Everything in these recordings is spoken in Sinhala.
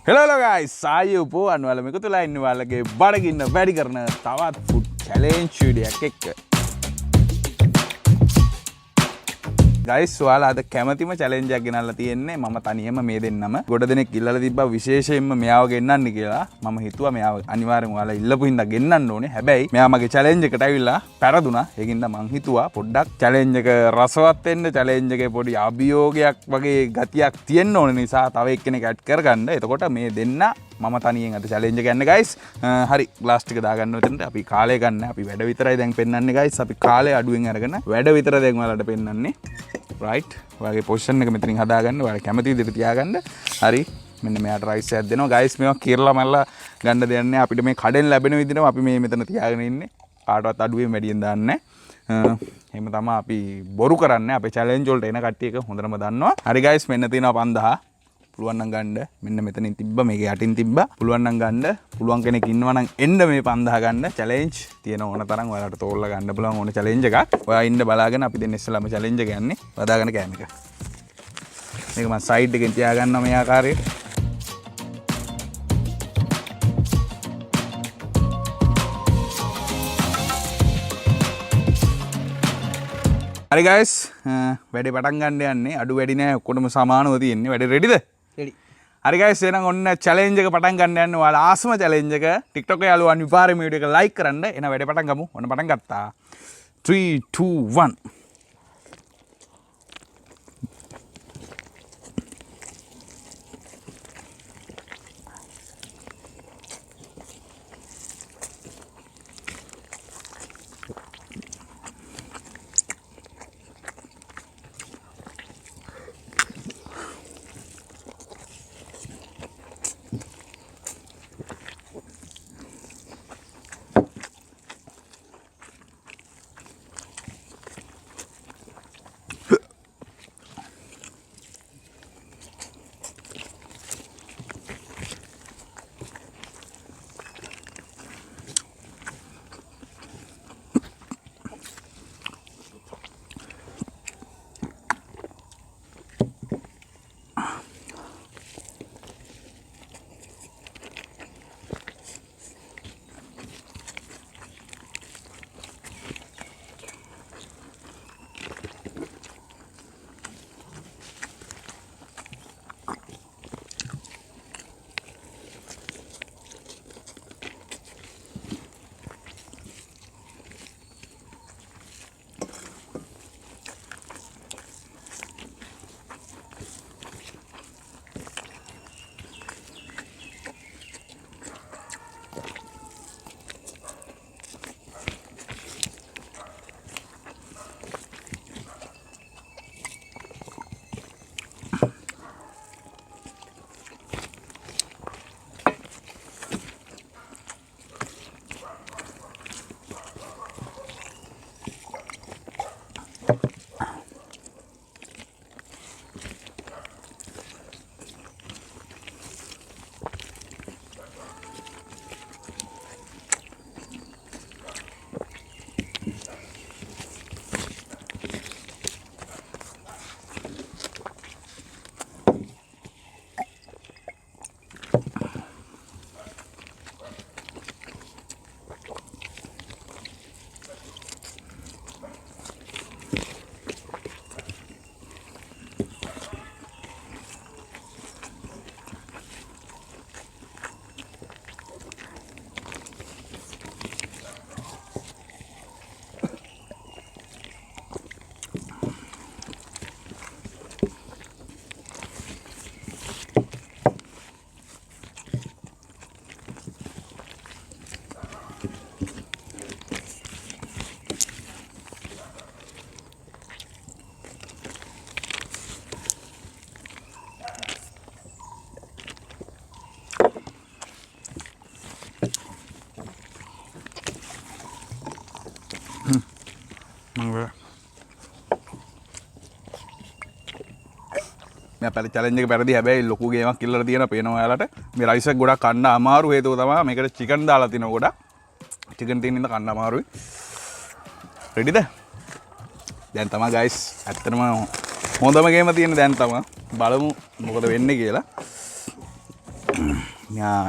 Hello guys, saya Puan wala මේක තුලා ඉන්න ඔයාලගේ බඩගින්න වැඩි කරන තවත් ෆුඩ් චැලෙන්ජ් වීඩියෝ එකක් එක්ක. guys ඔයාලා අද කැමැතිම චැලෙන්ජ් එකක් ගෙනල්ලා තියෙන්නේ මම තනියම මේ දෙන්නම ගොඩ දෙනෙක් ඉල්ලලා තිබ්බා විශේෂයෙන්ම මෙයාව ගෙන්නන්න කියලා. මම හිතුවා මෙයාව අනිවාර්යෙන් ඔයාලා ඉල්ලපු හින්දා ගෙන්නන්න ඕනේ. හැබැයි මෙයා මගේ චැලෙන්ජ් එකට ඇවිල්ලා පෙරදුනා. ඒකින්ද මං හිතුවා පොඩ්ඩක් චැලෙන්ජ් එක රසවත් වෙන්න චැලෙන්ජ් එකේ පොඩි අභියෝගයක් වගේ ගතියක් තියෙන්න ඕන නිසා තව එක්කෙනෙක් ඇඩ් කරගන්න. එතකොට මේ දෙන්න මම තනියෙන් අද චැලෙන්ජ් එක යන්නේ guys. හරි ග්ලාස් ටික දාගන්න උතනට අපි කාලය ගන්න. අපි වැඩ විතරයි දැන් පෙන්වන්නේ guys. අපි කාලය අඩුවෙන් අරගෙන වැඩ විතර දැන් ඔයාලට පෙන්වන්නේ. right ඔයාගේ පොසිෂන් එක මෙතනින් හදාගන්න. ඔයාලා කැමති විදිහට තියාගන්න. හරි මෙන්න මෙයාට රයිස් එකක් දෙනවා guys. මේවා කිරලා මල්ලා ගන්න දෙයක් නැහැ. අපිට මේ කඩෙන් ලැබෙන විදිහටම අපි මේ මෙතන තියාගෙන ඉන්නේ. කාටවත් අඩුවෙන් වැඩියෙන් දාන්නේ නැහැ. එහෙම තමයි අපි බොරු කරන්නේ. අපේ චැලෙන්ජ් වලට එන කට්ටිය එක හොඳටම දන්නවා. හරි guys මෙන්න තියෙනවා 5000. පුළුවන් නම් ගන්න. මෙන්න මෙතනින් තිබ්බා මේක යටින් තිබ්බා. පුළුවන් නම් ගන්න. පුළුවන් කෙනෙක් ඉන්නවා නම් එන්න මේ 5000 ගන්න. චැලෙන්ජ් තියෙන ඕන තරම් ඔයාලට තෝරලා ගන්න පුළුවන් ඕන චැලෙන්ජ් එකක්. ඔයා ඉන්න බලාගෙන අපි දෙන්න ඉස්සෙල්ලාම චැලෙන්ජ් එක යන්නේ. වදාගෙන කෑම එක. මේක මම සයිඩ් එකෙන් තියාගන්නවා මේ ආකාරයට. හරි guys වැඩේ පටන් ගන්න යන්නේ. අඩු වැඩි නෑ ඔක්කොටම සමානව තියෙන්නේ. වැඩේ රෙඩිද? රෙඩි. හරි guys එහෙනම් ඔන්න චැලෙන්ජ් එක පටන් ගන්න යන්නේ. ඔයාලා ආසම චැලෙන්ජ් එක TikTok යාළුවා අනිවාර්යයෙන්ම වීඩියෝ එක ලයික් කරන්න. එහෙනම් වැඩේ පටන් ගමු. ඔන්න පටන් ගත්තා. 3 2 1 मैं पहले चैलेंज එක පෙරදී හැබැයි ලොකු ගේමක් කිල්ලලා තියෙනවා පේනවා ඔයාලට. මේ රයිස් එක ගොඩක් කන්න අමාරු හේතුව තමයි මේකට චිකන් දාලා තිනවා ගොඩක්. චිකන් තියෙන ඉඳ කන්න අමාරුයි. රෙඩිද? දැන් තමයි guys ඇත්තටම හොඳම ගේම තියෙන්නේ දැන් තමයි. බලමු මොකද වෙන්නේ කියලා.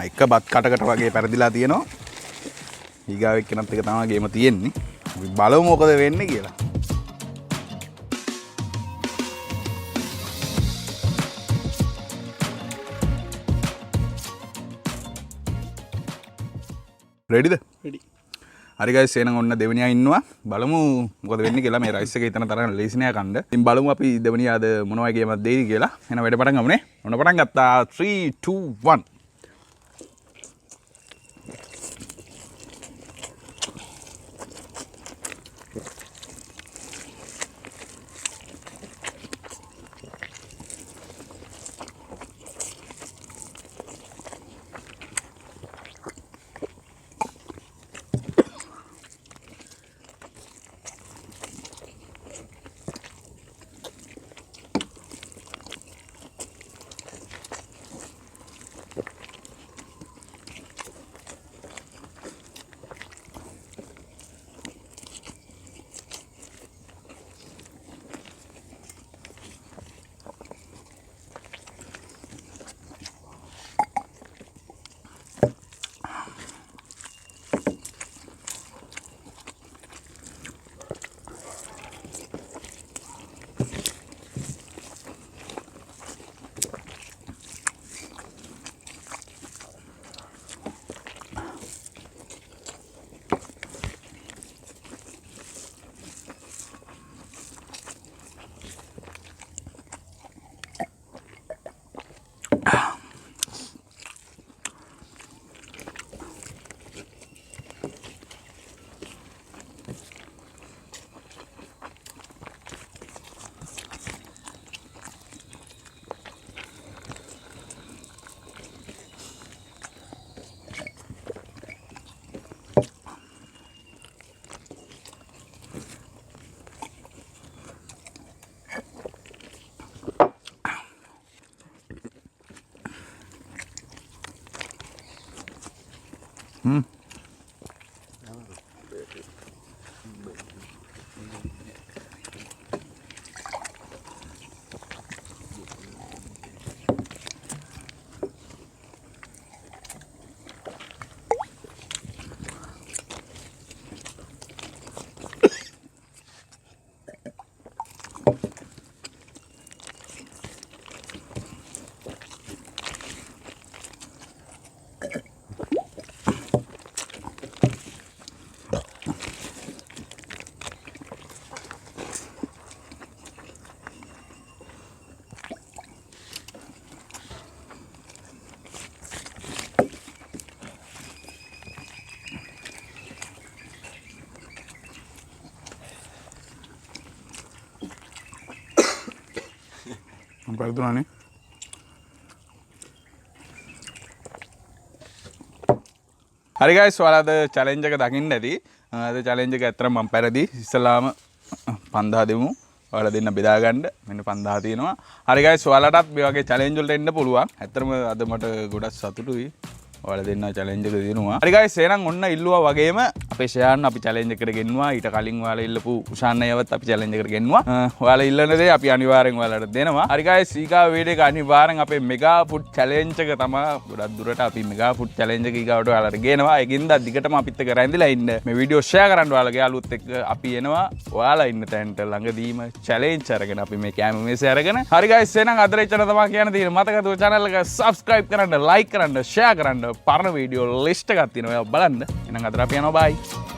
එක බත් කටකට වගේ පැරදිලා තියෙනවා. ඊගාව එක්කෙනත් එක තමයි ගේම තියෙන්නේ. අපි බලමු මොකද වෙන්නේ කියලා. රෙඩිද? රෙඩි. හරි ගයිස් එහෙනම් ඔන්න දෙවෙනියා ඉන්නවා. බලමු මොකද වෙන්නේ කියලා. මේ රයිස් එක හිතන තරම් ලේසි නෑ කන්න. ඉතින් බලමු අපි දෙවෙනියා අද මොන වගේ ගේමක් දෙයිද කියලා. එහෙනම් වැඩ පටන් ගමුනේ. ඔන්න පටන් ගත්තා. 3 2 1. Perdonane. හරි ගයිස් ඔයාලා අද චැලෙන්ජ් එක දකින්න ඇති. අද චැලෙන්ජ් එක ඇත්තටම මම පෙරදි ඉස්සලාම 5000 දෙමු. ඔයාලා දෙන්න බෙදා ගන්න. මෙන්න 5000 තියෙනවා. හරි ගයිස් ඔයාලටත් මේ වගේ චැලෙන්ජ් වලට එන්න පුළුවන්. ඇත්තටම අද මට ගොඩක් සතුටුයි. ඔයාලා දෙන්න චැලෙන්ජ් එක දෙනවා. හරි ගයිස් එහෙනම් ඔන්න ඉල්ලුවා වගේම අපේ ෂෙයාන් අපි චැලෙන්ජ් එකට ගෙන්නවා. ඊට කලින් ඔයාලා ඉල්ලපු උෂාන්නයවත් අපි චැලෙන්ජ් එකට ගෙන්නවා. ඔයාලා ඉල්ලන දේ අපි අනිවාර්යෙන් ඔයාලට දෙනවා. හරි ගයිස් ඊගාව වීඩියෝ එක අනිවාර්යෙන් අපේ මෙගා ෆුඩ් චැලෙන්ජ් එක තමයි ගොඩක් දුරට අපි මෙගා ෆුඩ් චැලෙන්ජ් එක ඊගාවට ඔයාලට ගේනවා. ඒකින්ද දිගටම අපිත් එක්ක රැඳිලා ඉන්න. මේ වීඩියෝ ෂෙයා කරන්න ඔයාලගේ යාළුවොත් එක්ක අපි එනවා. ඔයාලා ඉන්න තැනට ළඟදීම චැලෙන්ජ් අරගෙන අපි මේ කැම මේසේ අරගෙන. හරි ගයිස් එහෙනම් අද ඉච්චර තමයි කියන්න තියෙන්නේ. මතකද ඔය channel එක subscribe කරන්න, like කරන්න, share කරන්න. පරණ වීඩියෝ ලිස්ට් එකක් තියෙනවා. ඔයාලා බලන්න. එහෙනම් අද අපි යනවා bye.